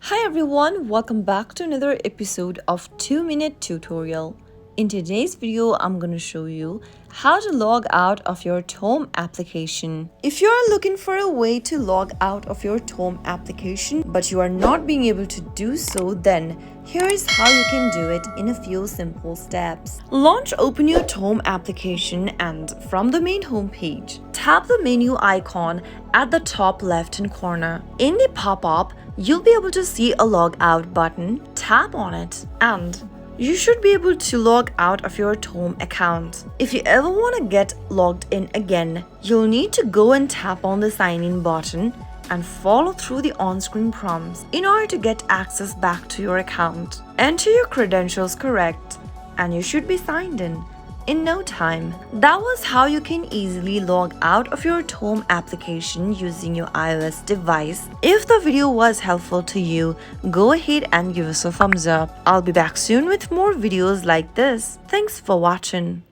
Hi everyone, welcome back to another episode of 2-Minute Tutorial. In today's video, I'm going to show you how to log out of your Tome application. If you are looking for a way to log out of your Tome application but you are not being able to do so, then here is how you can do it in a few simple steps. Open your Tome application and from the main home page, tap the menu icon at the top left-hand corner. In the pop-up, you'll be able to see a Logout button. Tap on it and you should be able to log out of your Tome account. If you ever want to get logged in again, you'll need to go and tap on the sign in button and follow through the on-screen prompts in order to get access back to your account. Enter your credentials correct and you should be signed in no time. That was how you can easily log out of your Tome application using your iOS device. If the video was helpful to you, go ahead and give us a thumbs up. I'll be back soon with more videos like this. Thanks for watching.